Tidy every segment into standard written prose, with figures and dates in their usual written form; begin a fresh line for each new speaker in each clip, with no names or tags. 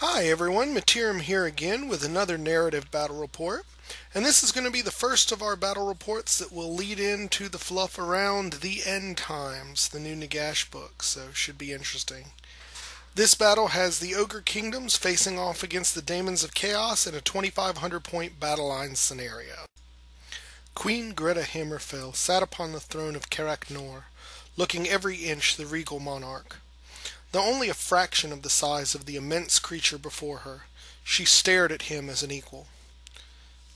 Hi everyone, Materim here again with another narrative battle report. And this is going to be the first of our battle reports that will lead into the fluff around the End Times, the new Nagash book, so should be interesting. This battle has the Ogre Kingdoms facing off against the Daemons of Chaos in a 2,500 point battle line scenario. Queen Greta Hammerfell sat upon the throne of Karak Nor, looking every inch the regal monarch. Though only a fraction of the size of the immense creature before her, she stared at him as an equal.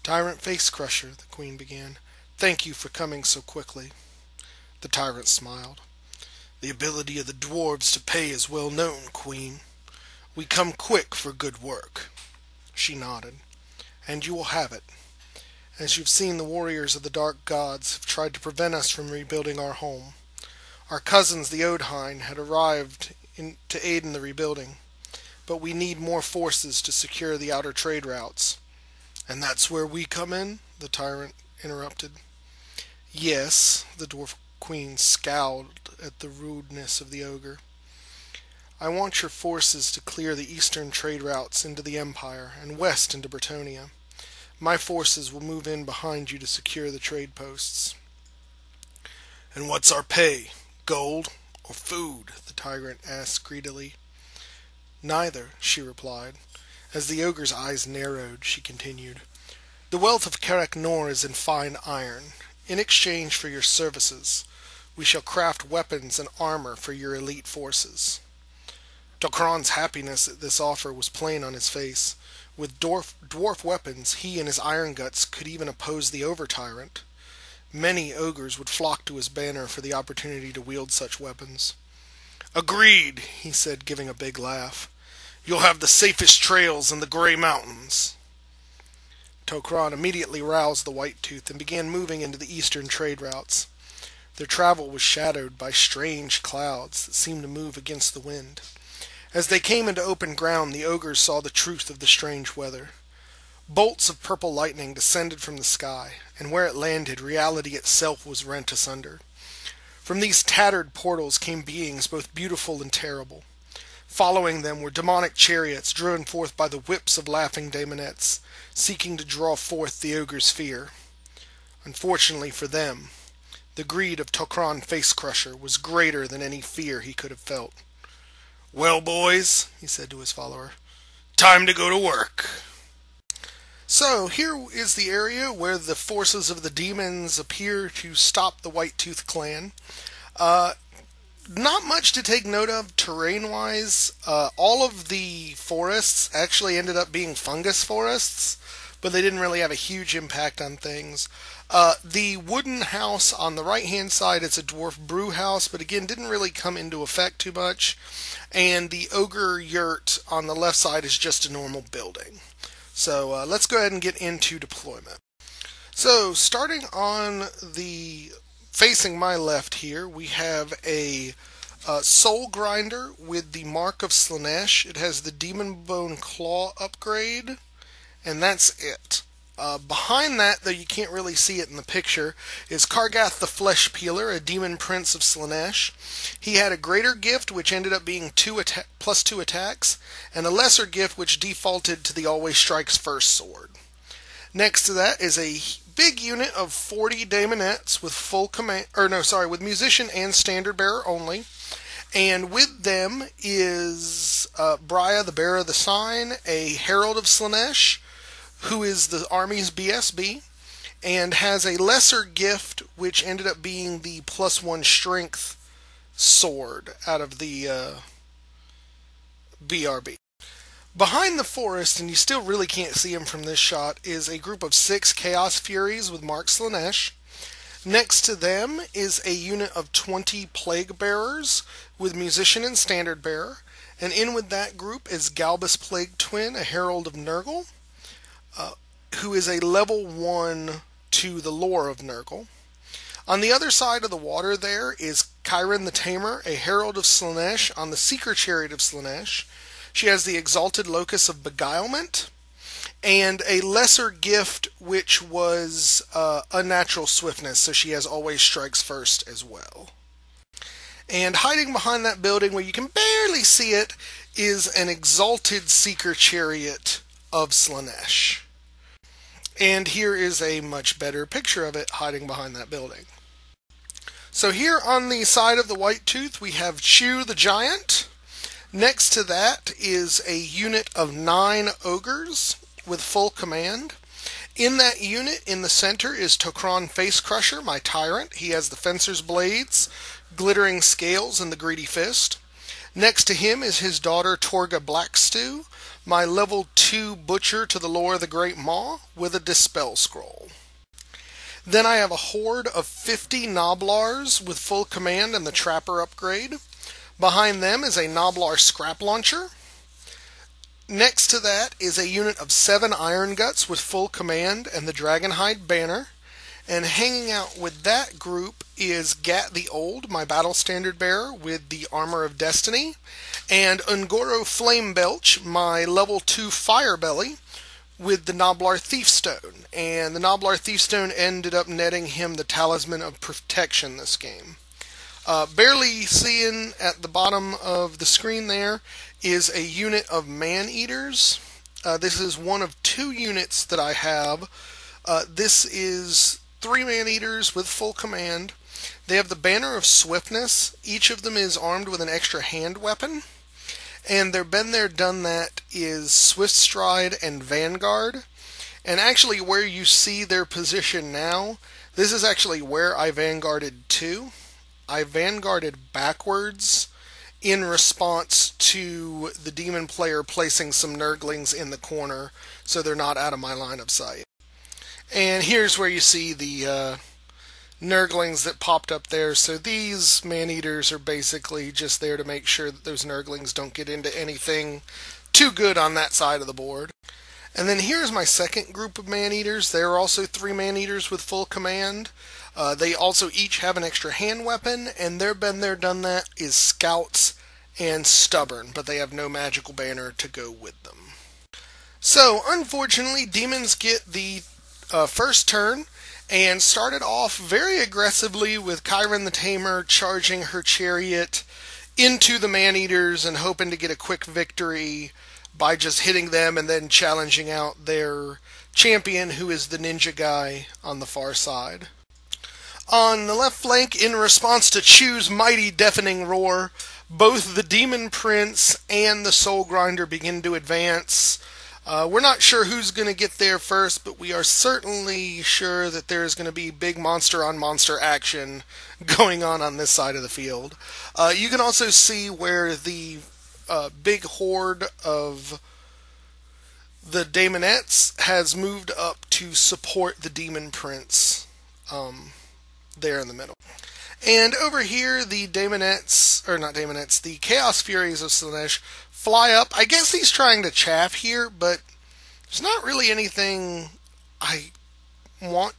"Tyrant Face Crusher," the queen began, "thank you for coming so quickly." The tyrant smiled. "The ability of the dwarves to pay is well known, queen. We come quick for good work." She nodded. "And you will have it. As you've seen, the warriors of the dark gods have tried to prevent us from rebuilding our home. Our cousins, the Odhine, had arrived to aid in the rebuilding, but we need more forces to secure the outer trade routes." "And that's where we come in?" the tyrant interrupted. "Yes," the dwarf queen scowled at the rudeness of the ogre. "I want your forces to clear the eastern trade routes into the Empire and west into Bretonnia. My forces will move in behind you to secure the trade posts." "And what's our pay? Gold or food?" the tyrant asked greedily. "Neither," she replied. As the ogre's eyes narrowed, she continued, "The wealth of Karak Nor is in fine iron. In exchange for your services, we shall craft weapons and armor for your elite forces." Tokron's happiness at this offer was plain on his face. With dwarf weapons, he and his iron guts could even oppose the over-tyrant. Many ogres would flock to his banner for the opportunity to wield such weapons. "Agreed," he said, giving a big laugh. "You'll have the safest trails in the Grey Mountains." Tokron immediately roused the White Tooth and began moving into the eastern trade routes. Their travel was shadowed by strange clouds that seemed to move against the wind. As they came into open ground, the ogres saw the truth of the strange weather. Bolts of purple lightning descended from the sky, and where it landed, reality itself was rent asunder. From these tattered portals came beings both beautiful and terrible. Following them were demonic chariots driven forth by the whips of laughing daemonettes, seeking to draw forth the ogre's fear. Unfortunately for them, the greed of Tokron Face Crusher was greater than any fear he could have felt. "Well, boys," he said to his follower, "time to go to work." So, here is the area where the forces of the demons appear to stop the White Tooth clan. Not much to take note of terrain-wise. All of the forests actually ended up being fungus forests, but they didn't really have a huge impact on things. The wooden house on the right-hand side is a dwarf brew house, but again, didn't really come into effect too much. And the ogre yurt on the left side is just a normal building. So let's go ahead and get into deployment. So starting on the facing my left here, we have a Soul Grinder with the Mark of Slaanesh. It has the Demon Bone Claw upgrade, and that's it. Behind that, though you can't really see it in the picture, is Kargath the Flesh Peeler, a Demon Prince of Slaanesh. He had a greater gift, which ended up being plus 2 attacks, and a lesser gift, which defaulted to the Always Strikes First sword. Next to that is a big unit of 40 Daemonettes with with Musician and Standard Bearer only. And with them is Brya, the Bearer of the Sign, a Herald of Slaanesh, who is the army's BSB, and has a lesser gift, which ended up being the +1 strength sword out of the BRB. Behind the forest, and you still really can't see him from this shot, is a group of 6 Chaos Furies with Mark Slaanesh. Next to them is a unit of 20 Plague Bearers with Musician and Standard Bearer, and in with that group is Galbus Plague Twin, a Herald of Nurgle, who is a level 1 to the lore of Nurgle. On the other side of the water there is Chiron the Tamer, a Herald of Slaanesh on the Seeker Chariot of Slaanesh. She has the Exalted Locus of Beguilement, and a lesser gift which was Unnatural Swiftness, so she has Always Strikes First as well. And hiding behind that building where you can barely see it is an exalted seeker chariot of Slaanesh. And here is a much better picture of it hiding behind that building. So here on the side of the White Tooth we have Chew the Giant. Next to that is a unit of 9 ogres with full command. In that unit, in the center, is Tok'ron Face Crusher, my tyrant. He has the Fencer's Blades, Glittering Scales, and the Greedy Fist. Next to him is his daughter Torga Blackstew, my level 2 Butcher to the Lore of the Great Maw, with a Dispel Scroll. Then I have a horde of 50 Noblars with full command and the Trapper upgrade. Behind them is a Noblar Scrap Launcher. Next to that is a unit of 7 Iron Guts with full command and the Dragonhide banner. And hanging out with that group is Gat the Old, my battle standard bearer, with the Armor of Destiny. And Ungoro Flamebelch, my level 2 Firebelly, with the Noblar Thiefstone. And the Noblar Thiefstone ended up netting him the Talisman of Protection this game. Barely seeing at the bottom of the screen there is a unit of Man-Eaters. This is one of 2 units that I have. This is 3 Man-Eaters with full command. They have the Banner of Swiftness. Each of them is armed with an extra hand weapon. And their been there, done that is Swift Stride and Vanguard. And actually where you see their position now, this is actually where I Vanguarded to. I Vanguarded backwards in response to the demon player placing some Nurglings in the corner so they're not out of my line of sight. And here's where you see the Nurglings that popped up there. So these Man-Eaters are basically just there to make sure that those Nurglings don't get into anything too good on that side of the board. And then here's my second group of Man-Eaters. They're also 3 Man-Eaters with full command. They also each have an extra hand weapon, and their been there, done that is Scouts and Stubborn, but they have no magical banner to go with them. So, unfortunately, Demons get the first turn, and started off very aggressively with Chiron the Tamer charging her chariot into the Man-Eaters and hoping to get a quick victory by just hitting them and then challenging out their champion, who is the ninja guy on the far side. On the left flank, in response to Chew's mighty deafening roar, both the Demon Prince and the Soul Grinder begin to advance. We're not sure who's going to get there first, but we are certainly sure that there is going to be big monster-on-monster action going on this side of the field. You can also see where the big horde of the Daemonettes has moved up to support the Demon Prince there in the middle. And over here, the Daemonettes, or not Daemonettes, the Chaos Furies of Slaanesh fly up. I guess he's trying to chaff here, but there's not really anything I want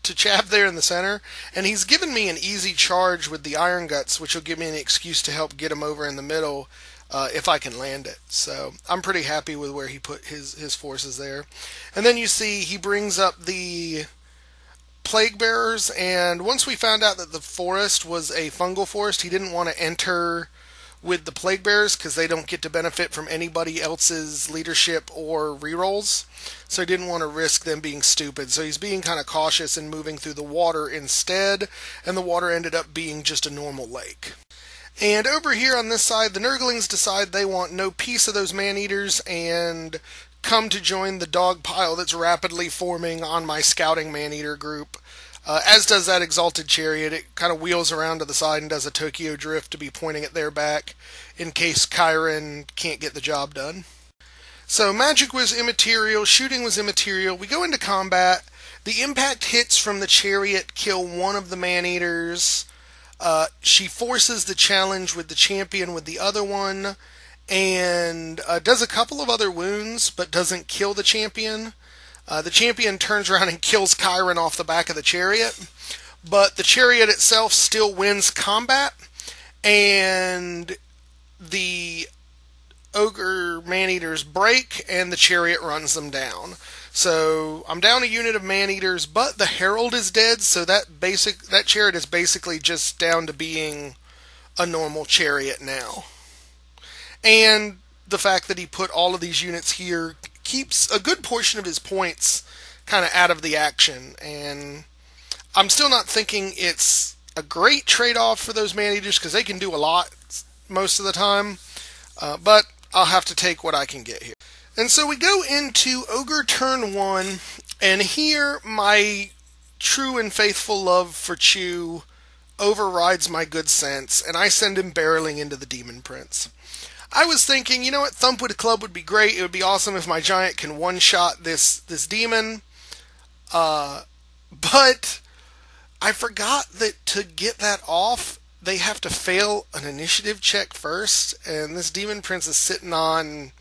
to chaff there in the center. And he's given me an easy charge with the Iron Guts, which will give me an excuse to help get him over in the middle if I can land it. So I'm pretty happy with where he put his forces there. And then you see he brings up the Plague Bearers, and once we found out that the forest was a fungal forest, he didn't want to enter with the Plague Bearers because they don't get to benefit from anybody else's leadership or rerolls, so he didn't want to risk them being stupid. So he's being kind of cautious and moving through the water instead, and the water ended up being just a normal lake. And over here on this side, the Nurglings decide they want no piece of those Man-Eaters and come to join the dog pile that's rapidly forming on my scouting Man-Eater group. As does that Exalted Chariot. It kind of wheels around to the side and does a Tokyo Drift to be pointing at their back in case Chiron can't get the job done. So magic was immaterial, shooting was immaterial. We go into combat. The impact hits from the chariot kill one of the Man-Eaters. She forces the challenge with the champion with the other one, and does a couple of other wounds, but doesn't kill the champion. The champion turns around and kills Chiron off the back of the chariot, but the chariot itself still wins combat, and the Ogre Man-Eaters break, and the chariot runs them down. So I'm down a unit of Man-Eaters, but the Herald is dead, so that chariot is basically just down to being a normal chariot now. And the fact that he put all of these units here keeps a good portion of his points kind of out of the action. And I'm still not thinking it's a great trade-off for those man-eaters because they can do a lot most of the time. But I'll have to take what I can get here. And so we go into Ogre turn 1, and here my true and faithful love for Chew overrides my good sense, and I send him barreling into the Demon Prince. I was thinking, you know what, Thump with a Club would be great. It would be awesome if my giant can one-shot this demon. But I forgot that to get that off, they have to fail an initiative check first, and this Demon Prince is sitting on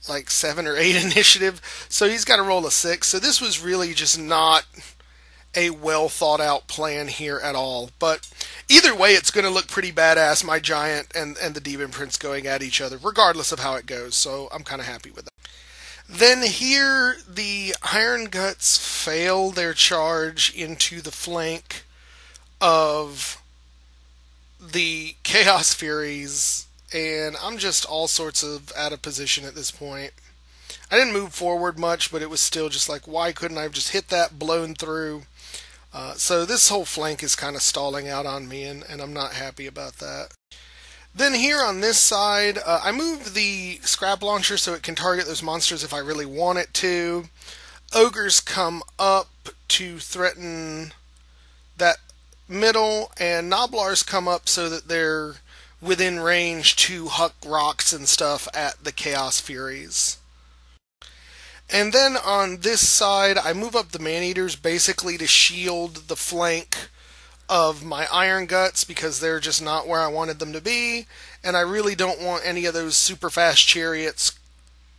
like 7 or 8 initiative, so he's got to roll a 6. So this was really just not a well thought out plan here at all. But either way, it's going to look pretty badass, my giant and the Demon Prince going at each other, regardless of how it goes. So I'm kind of happy with that. Then here, the Iron Guts fail their charge into the flank of the Chaos Furies, and I'm just all sorts of out of position at this point. I didn't move forward much, but it was still just like, why couldn't I have just hit that, blown through? So this whole flank is kind of stalling out on me, and I'm not happy about that. Then here on this side, I moved the Scrap Launcher so it can target those monsters if I really want it to. Ogres come up to threaten that middle, and Noblars come up so that they're within range to huck rocks and stuff at the Chaos Furies. And then on this side, I move up the Man-Eaters basically to shield the flank of my Iron Guts because they're just not where I wanted them to be, and I really don't want any of those super fast chariots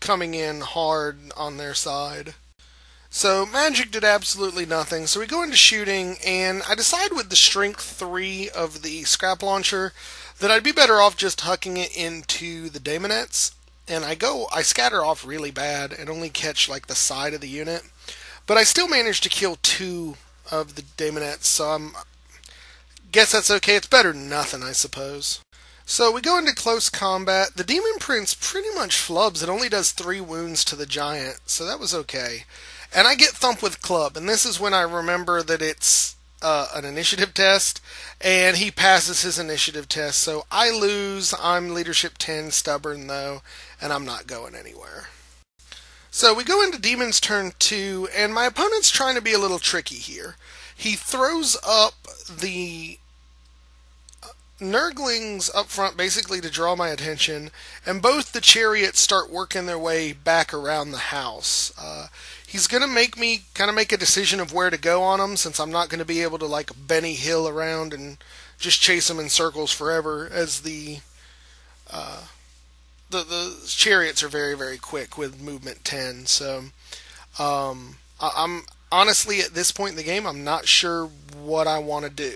coming in hard on their side. So magic did absolutely nothing, so we go into shooting, and I decide with the strength 3 of the Scrap Launcher that I'd be better off just hucking it into the Daemonettes, and I scatter off really bad and only catch like the side of the unit, but I still managed to kill 2 of the Daemonettes, so guess that's okay. It's better than nothing, I suppose. So we go into close combat. The Demon Prince pretty much flubs. It only does 3 wounds to the giant, so that was okay. And I get Thump with Club, and this is when I remember that it's an initiative test, and he passes his initiative test, so I lose. I'm leadership 10, stubborn though, and I'm not going anywhere. So we go into Demon's turn 2, and my opponent's trying to be a little tricky here. He throws up the Nurglings up front basically to draw my attention, and both the chariots start working their way back around the house. He's going to make me kind of make a decision of where to go on them, since I'm not going to be able to like Benny Hill around and just chase them in circles forever, as the chariots are very, very quick with movement 10. So I'm honestly, at this point in the game, I'm not sure what I want to do.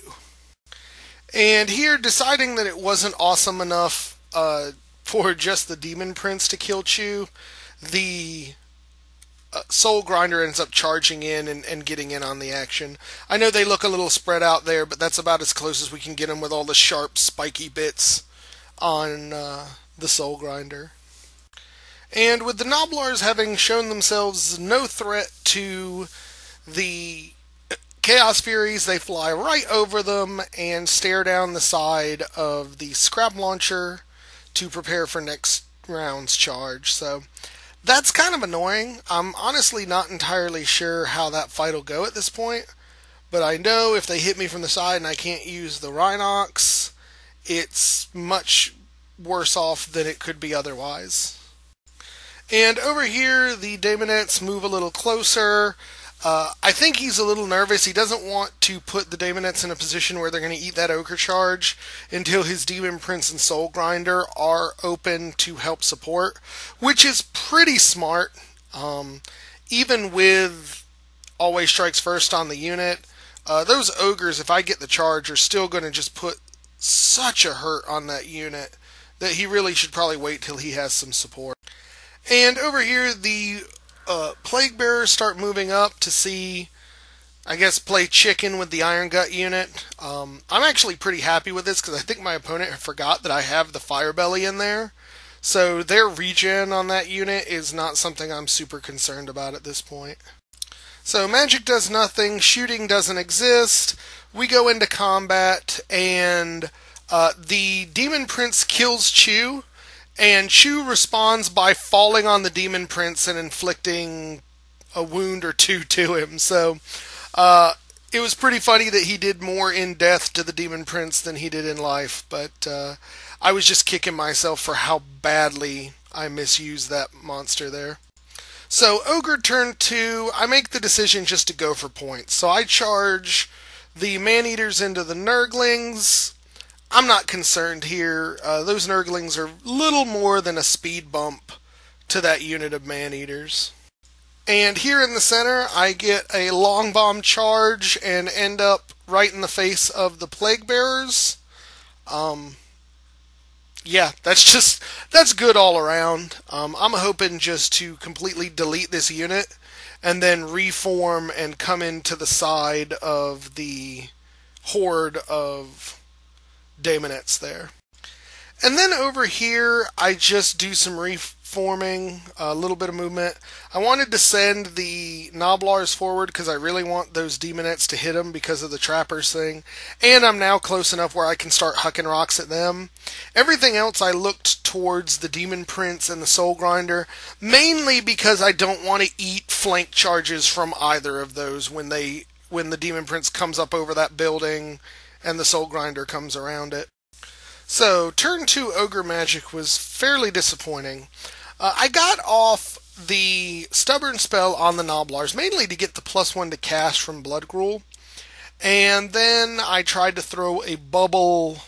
And here, deciding that it wasn't awesome enough for just the Demon Prince to kill Chew, the Soul Grinder ends up charging in and getting in on the action. I know they look a little spread out there, but that's about as close as we can get them with all the sharp, spiky bits on the Soul Grinder. And with the Noblars having shown themselves no threat to the Chaos Furies, they fly right over them and stare down the side of the Scrap Launcher to prepare for next round's charge. So that's kind of annoying. I'm honestly not entirely sure how that fight will go at this point, but I know if they hit me from the side and I can't use the Rhinox, it's much worse off than it could be otherwise. And over here, the Daemonettes move a little closer. I think he's a little nervous. He doesn't want to put the Daemonettes in a position where they're going to eat that Ogre charge until his Demon Prince and Soul Grinder are open to help support, which is pretty smart. Even with Always Strikes First on the unit, those Ogres, if I get the charge, are still going to just put such a hurt on that unit that he really should probably wait till he has some support. And over here, the Plague Bearers start moving up to see, I guess, play chicken with the Iron Gut unit. I'm actually pretty happy with this because I think my opponent forgot that I have the Fire Belly in there. So their regen on that unit is not something I'm super concerned about at this point. So magic does nothing, shooting doesn't exist. We go into combat, and the Demon Prince kills Chu, and Chu responds by falling on the Demon Prince and inflicting a wound or two to him. So it was pretty funny that he did more in death to the Demon Prince than he did in life, but I was just kicking myself for how badly I misused that monster there. So Ogre turn 2, I make the decision just to go for points. So I charge the Man-Eaters into the Nurglings. I'm not concerned here. Those Nurglings are little more than a speed bump to that unit of Man-Eaters. And here in the center, I get a long bomb charge and end up right in the face of the Plague Bearers. Yeah, that's good all around. I'm hoping just to completely delete this unit and then reform and come into the side of the horde of Daemonettes there. And then over here, I just do some reforming, a little bit of movement. I wanted to send the Noblars forward because I really want those Demonettes to hit them because of the Trappers thing. And I'm now close enough where I can start hucking rocks at them. Everything else I looked towards the Demon Prince and the Soul Grinder, mainly because I don't want to eat flank charges from either of those when the Demon Prince comes up over that building and the Soul Grinder comes around it. So, turn 2 Ogre magic was fairly disappointing. I got off the Stubborn spell on the Noblars, mainly to get the +1 to cast from Blood Gruel. And then I tried to throw a bubble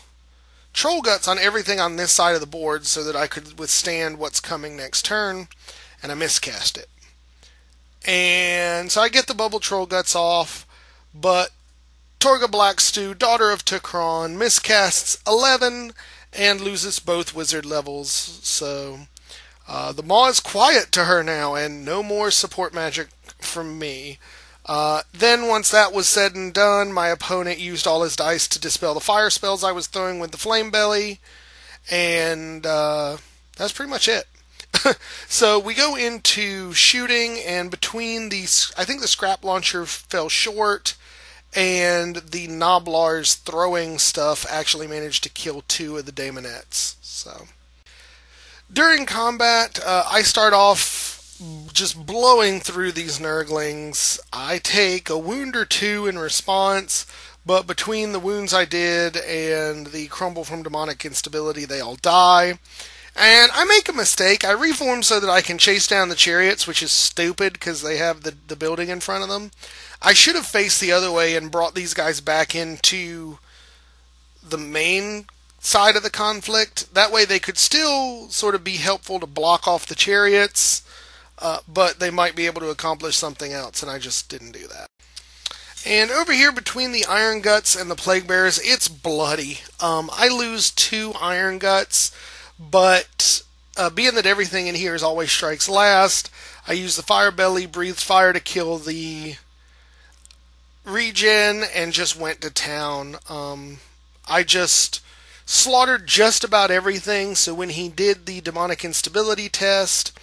Troll Guts on everything on this side of the board so that I could withstand what's coming next turn, and I miscast it. And so I get the bubble Troll Guts off, but Torga Blackstew, Daughter of Tukron, miscasts 11 and loses both wizard levels. So the Maw is quiet to her now, and no more support magic from me. Then once that was said and done, my opponent used all his dice to dispel the fire spells I was throwing with the Flame Belly, and that's pretty much it. So we go into shooting, and between these, I think the Scrap Launcher fell short, and the Noblars throwing stuff actually managed to kill 2 of the Daemonettes. So during combat, I start off just blowing through these Nurglings. I take a wound or 2 in response, but between the wounds I did and the crumble from demonic instability, they all die. And I make a mistake. I reform so that I can chase down the chariots, which is stupid because they have the building in front of them. I should have faced the other way and brought these guys back into the main side of the conflict. That way they could still sort of be helpful to block off the chariots, but they might be able to accomplish something else, and I just didn't do that. And over here between the Iron Guts and the Plague Bearers, it's bloody. I lose 2 Iron Guts, but being that everything in here is always strikes last, I use the Fire Belly, breathed fire to kill the regen, and just went to town. I just slaughtered just about everything, so when he did the demonic instability test,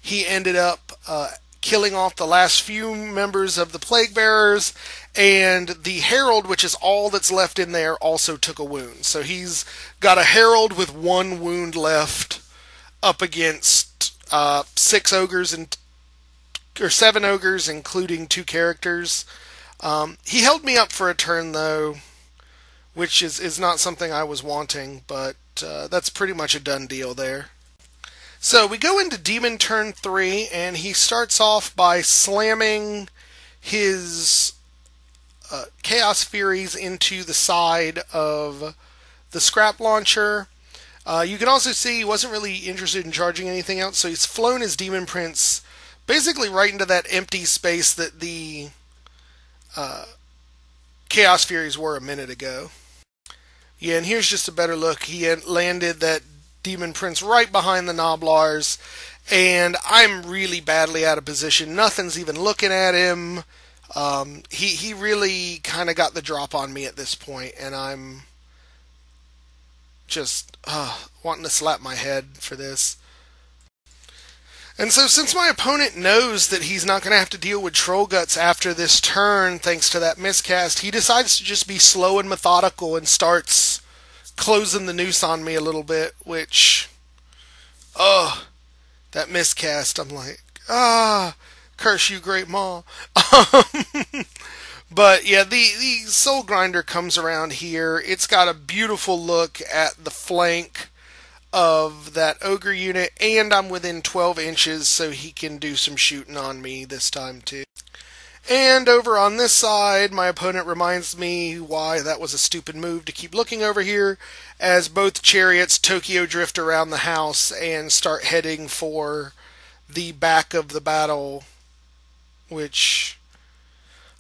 he ended up killing off the last few members of the Plague Bearers, and the Herald, which is all that's left in there, also took a wound. So he's got a Herald with 1 wound left up against 6 ogres or 7 ogres, including 2 characters. He held me up for a turn, though, which is not something I was wanting, but that's pretty much a done deal there. So we go into Demon turn 3, and he starts off by slamming his Chaos Furies into the side of the Scrap Launcher. You can also see he wasn't really interested in charging anything else, so he's flown his Demon Prince basically right into that empty space that the Chaos Furies were a minute ago. Yeah, and here's just a better look. He had landed that Demon Prince right behind the Noblars, and I'm really badly out of position. Nothing's even looking at him. He really kind of got the drop on me at this point, and I'm just wanting to slap my head for this. And so since my opponent knows that he's not going to have to deal with Troll Guts after this turn, thanks to that miscast, he decides to just be slow and methodical and starts closing the noose on me a little bit, which, that miscast, I'm like, curse you, Great Maw. But yeah, the Soul Grinder comes around here. It's got a beautiful look at the flank of that Ogre unit, and I'm within 12 inches, so he can do some shooting on me this time too. And over on this side, my opponent reminds me why that was a stupid move to keep looking over here, as both chariots Tokyo drift around the house and start heading for the back of the battle, which,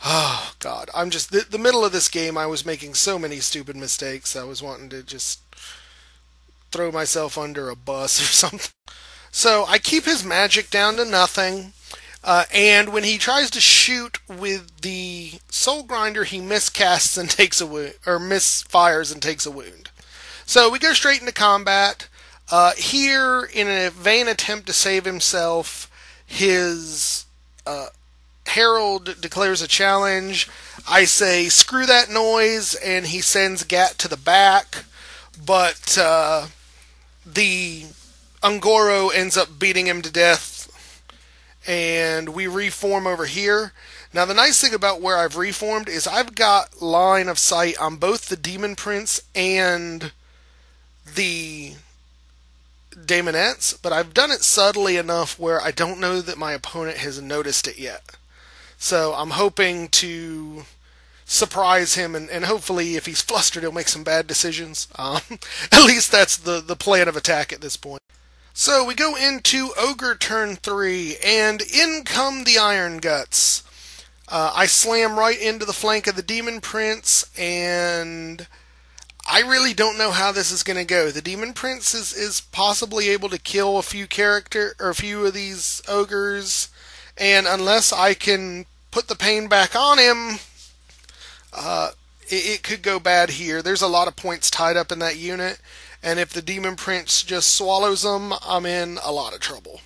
oh god, I'm just, the middle of this game I was making so many stupid mistakes. I was wanting to just throw myself under a bus or something. So I keep his magic down to nothing, and when he tries to shoot with the Soul Grinder, he miscasts and takes a wound, or misfires and takes a wound. So we go straight into combat. Here, in a vain attempt to save himself, his Herald declares a challenge. I say, screw that noise, and he sends Gat to the back, but the Ungoro ends up beating him to death, and we reform over here. Now, the nice thing about where I've reformed is I've got line of sight on both the Demon Prince and the Daemonettes, but I've done it subtly enough where I don't know that my opponent has noticed it yet. So I'm hoping to surprise him, and hopefully if he's flustered he'll make some bad decisions. At least that's the plan of attack at this point. So we go into Ogre turn 3, and in come the Iron Guts. I slam right into the flank of the Demon Prince, and I really don't know how this is going to go. The Demon Prince is possibly able to kill a few of these ogres, and unless I can put the pain back on him, it could go bad here. There's a lot of points tied up in that unit, and if the Demon Prince just swallows them, I'm in a lot of trouble.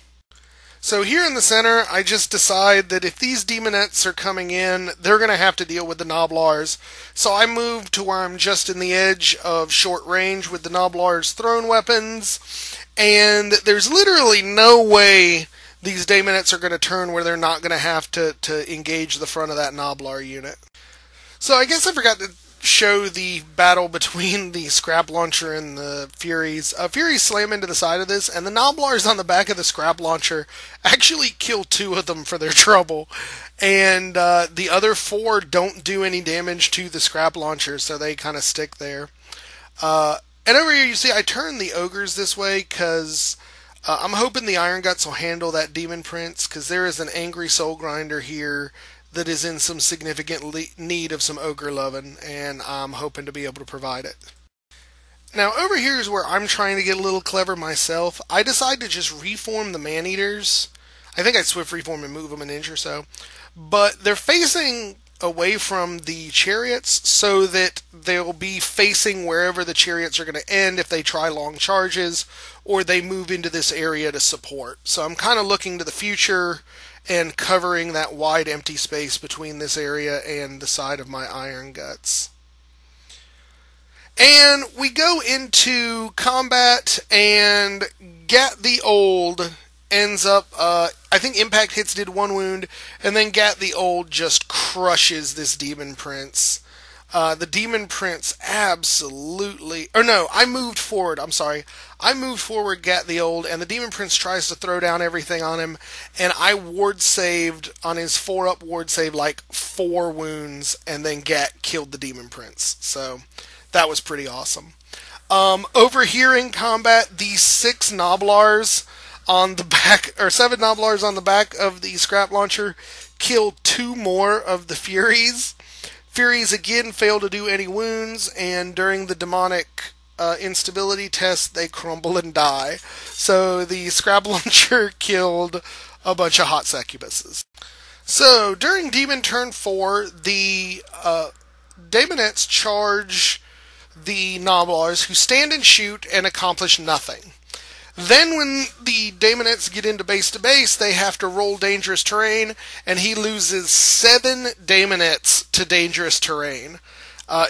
So here in the center, I just decide that if these Demonettes are coming in, they're going to have to deal with the Noblars. So I move to where I'm just in the edge of short range with the Noblars' thrown weapons, and there's literally no way these Daemonettes are going to turn where they're not going to have to engage the front of that Noblar unit. So I guess I forgot to show the battle between the Scrap Launcher and the Furies. Furies slam into the side of this, and the Noblars on the back of the Scrap Launcher actually kill 2 of them for their trouble. And the other 4 don't do any damage to the Scrap Launcher, so they kind of stick there. And over here you see I turn the Ogres this way because I'm hoping the Iron Guts will handle that Demon Prince, because there is an angry Soul Grinder here that is in some significant need of some Ogre loving, and I'm hoping to be able to provide it. Now, over here is where I'm trying to get a little clever myself. I decide to just reform the Man-Eaters. I think I'd swift reform and move them an inch or so. But they're facing away from the chariots so that they'll be facing wherever the chariots are going to end if they try long charges or they move into this area to support. So I'm kind of looking to the future and covering that wide empty space between this area and the side of my Iron Guts. And we go into combat, and Gat the Old ends up, I think impact hits did 1 wound, and then Gat the Old just crushes this Demon Prince. The Demon Prince absolutely, or no, I moved forward, I'm sorry. I moved forward Gat the Old, and the Demon Prince tries to throw down everything on him, and I ward saved on his 4-up ward save like 4 wounds, and then Gat killed the Demon Prince. So that was pretty awesome. Over here in combat, these 6 Noblars on the back, or 7 Noblars on the back of the Scrap Launcher killed 2 more of the Furies. Furies again fail to do any wounds, and during the demonic instability test, they crumble and die. So the Scrap Launcher killed a bunch of hot succubuses. So during Demon turn 4, the Daemonettes charge the Noblars, who stand and shoot and accomplish nothing. Then when the Daemonettes get into base to base, they have to roll dangerous terrain, and he loses 7 Daemonettes to dangerous terrain.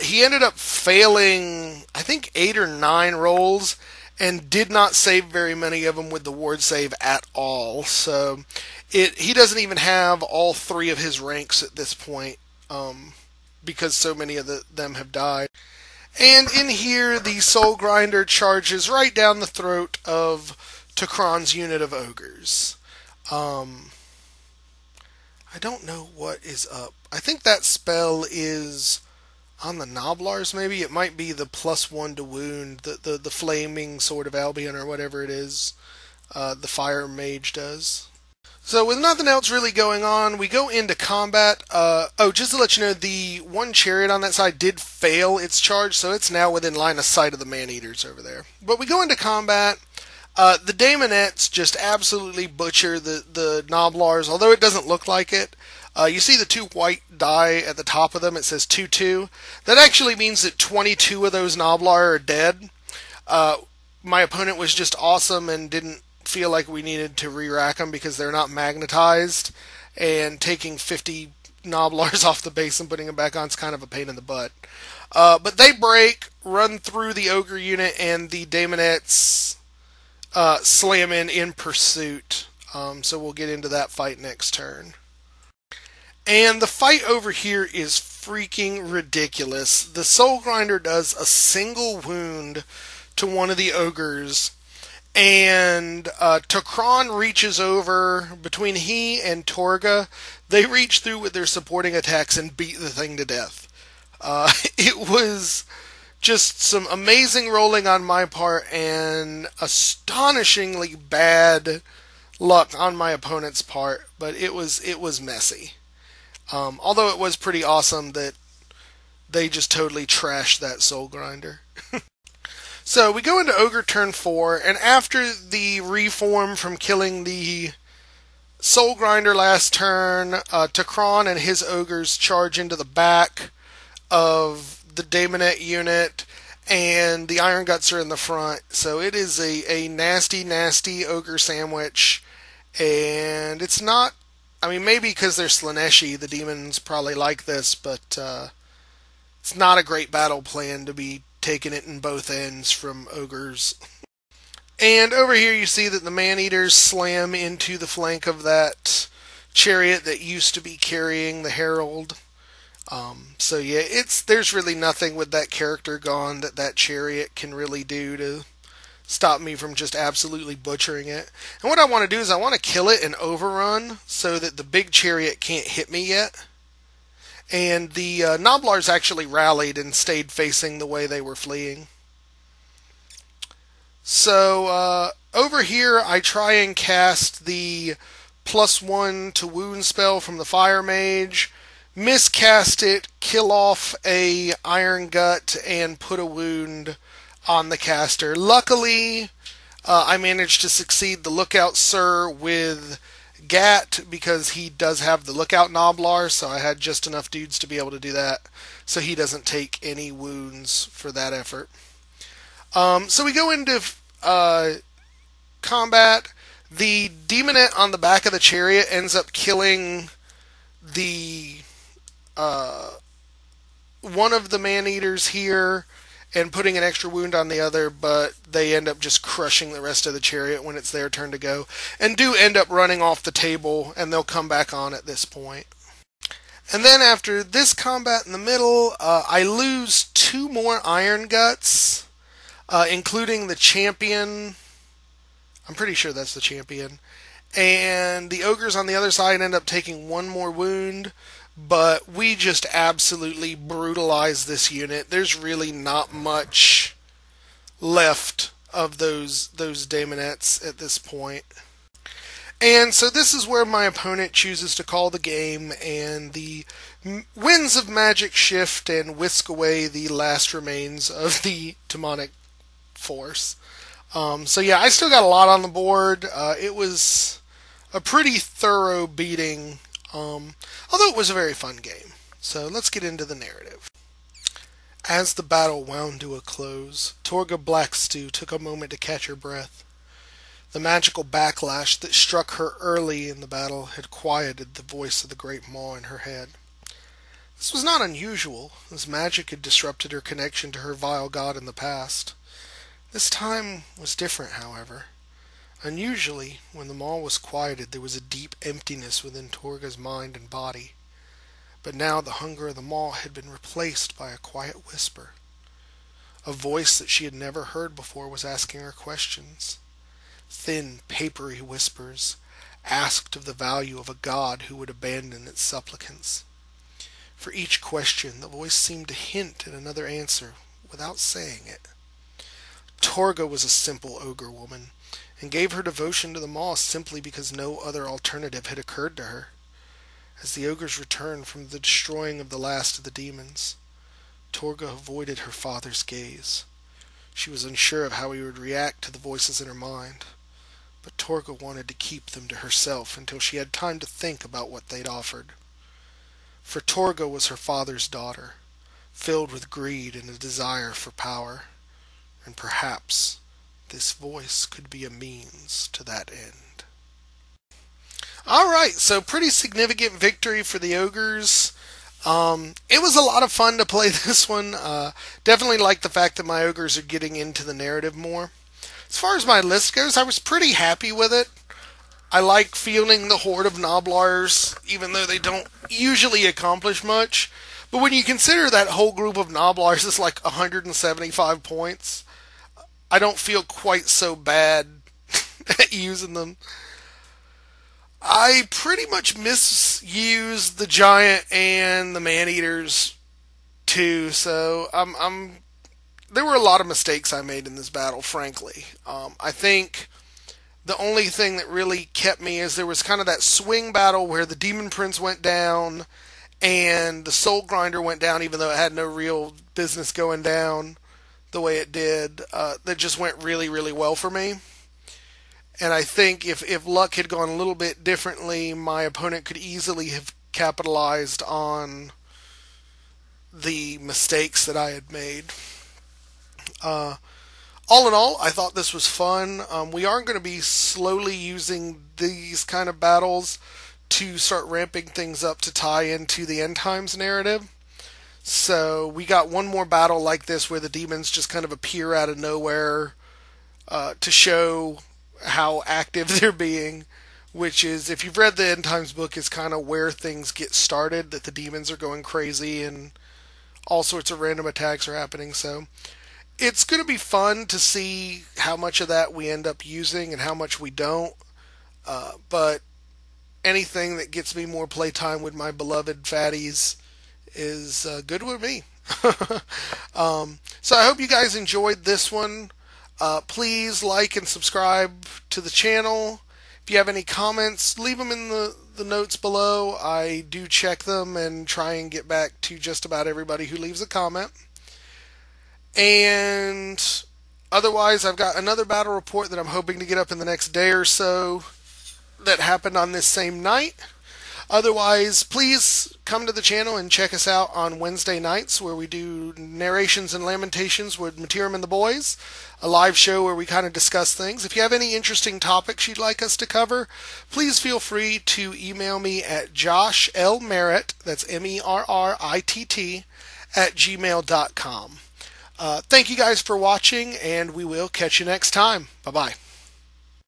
He ended up failing, I think, 8 or 9 rolls, and did not save very many of them with the ward save at all. So he doesn't even have all 3 of his ranks at this point, because so many of them have died. And in here, the Soul Grinder charges right down the throat of Takron's unit of ogres. I don't know what is up. I think that spell is on the Noblars, maybe. It might be the +1 to wound, the flaming sword of Albion, or whatever it is the fire mage does. So with nothing else really going on, we go into combat. Oh, just to let you know, the one chariot on that side did fail its charge, so it's now within line of sight of the man-eaters over there. But we go into combat. The Daemonettes just absolutely butcher the Noblars, although it doesn't look like it. You see the 2 white die at the top of them. It says 2-2. That actually means that 22 of those Noblar are dead. My opponent was just awesome and didn't feel like we needed to re-rack them because they're not magnetized, and taking 50 Noblars off the base and putting them back on is kind of a pain in the butt. But they break, run through the Ogre unit, and the Daemonettes slam in pursuit. So we'll get into that fight next turn. And the fight over here is freaking ridiculous. The Soul Grinder does a single wound to one of the ogres, and Takron reaches over. Between he and Torga, they reach through with their supporting attacks and beat the thing to death. It was just some amazing rolling on my part and astonishingly bad luck on my opponent's part, but it was messy. Although it was pretty awesome that they just totally trashed that Soul Grinder. So we go into Ogre turn 4, and after the reform from killing the Soul Grinder last turn, Takron and his ogres charge into the back of the Daemonette unit, and the Iron Guts are in the front. So it is a nasty, nasty ogre sandwich, and it's not, I mean, maybe because they're Slaneshi, the demons probably like this, but it's not a great battle plan to be taking it in both ends from ogres. And over here you see that the man-eaters slam into the flank of that chariot that used to be carrying the herald. So yeah, there's really nothing with that character gone that chariot can really do to stop me from just absolutely butchering it. And what I want to do is I want to kill it and overrun so that the big chariot can't hit me yet. And the Noblars actually rallied and stayed facing the way they were fleeing. So over here I try and cast the +1 to wound spell from the fire mage, miscast it, kill off a Iron Gut, and put a wound on the caster. Luckily, I managed to succeed the Lookout Sir with Gat, because he does have the Lookout Noblar, so I had just enough dudes to be able to do that, so he doesn't take any wounds for that effort. So we go into combat. The Demonette on the back of the chariot ends up killing the one of the man-eaters here and putting an extra wound on the other, but they end up just crushing the rest of the chariot when it's their turn to go, and do end up running off the table, and they'll come back on at this point. And then after this combat in the middle, I lose 2 more Iron Guts, including the champion. I'm pretty sure that's the champion. And the ogres on the other side end up taking 1 more wound, but we just absolutely brutalize this unit. There's really not much left of those Daemonettes at this point. And so this is where my opponent chooses to call the game, and the winds of magic shift and whisk away the last remains of the demonic force. So yeah, I still got a lot on the board. It was a pretty thorough beating, although it was a very fun game. So let's get into the narrative. As the battle wound to a close, Torga Blackstew took a moment to catch her breath. The magical backlash that struck her early in the battle had quieted the voice of the Great Maw in her head. This was not unusual, as magic had disrupted her connection to her vile god in the past. This time was different, however. Unusually, when the Maw was quieted, there was a deep emptiness within Torga's mind and body. But now the hunger of the Maw had been replaced by a quiet whisper. A voice that she had never heard before was asking her questions. Thin, papery whispers asked of the value of a god who would abandon its supplicants. For each question, the voice seemed to hint at another answer without saying it. Torga was a simple ogre woman, and gave her devotion to the Maw simply because no other alternative had occurred to her. As the ogres returned from the destroying of the last of the demons, Torga avoided her father's gaze. She was unsure of how he would react to the voices in her mind, but Torga wanted to keep them to herself until she had time to think about what they'd offered. For Torga was her father's daughter, filled with greed and a desire for power, and perhaps this voice could be a means to that end. Alright, so pretty significant victory for the ogres. It was a lot of fun to play this one. Definitely like the fact that my ogres are getting into the narrative more. As far as my list goes, I was pretty happy with it. I like fielding the horde of Noblars, even though they don't usually accomplish much. But when you consider that whole group of Noblars is like 175 points, I don't feel quite so bad at using them. I pretty much misused the Giant and the Man-Eaters too, so there were a lot of mistakes I made in this battle, frankly. I think the only thing that really kept me is there was kind of that swing battle where the Demon Prince went down and the Soul Grinder went down, even though it had no real business going down the way it did. That just went really, really well for me. And I think if luck had gone a little bit differently, my opponent could easily have capitalized on the mistakes that I had made. All in all, I thought this was fun. We are going to be slowly using these kind of battles to start ramping things up to tie into the End Times narrative. So we got one more battle like this where the demons just kind of appear out of nowhere to show how active they're being, which is, if you've read the End Times book, is kind of where things get started, that the demons are going crazy and all sorts of random attacks are happening. So it's going to be fun to see how much of that we end up using and how much we don't. But anything that gets me more playtime with my beloved fatties is good with me. So I hope you guys enjoyed this one. Please like and subscribe to the channel. If you have any comments, leave them in the notes below. I do check them and try and get back to just about everybody who leaves a comment. And otherwise, I've got another battle report that I'm hoping to get up in the next day or so that happened on this same night. Otherwise, please come to the channel and check us out on Wednesday nights, where we do narrations and lamentations with Matiram and the boys, a live show where we kind of discuss things. If you have any interesting topics you'd like us to cover, please feel free to email me at joshlmerritt, that's MERRITT, @gmail.com. Thank you guys for watching, and we will catch you next time. Bye-bye.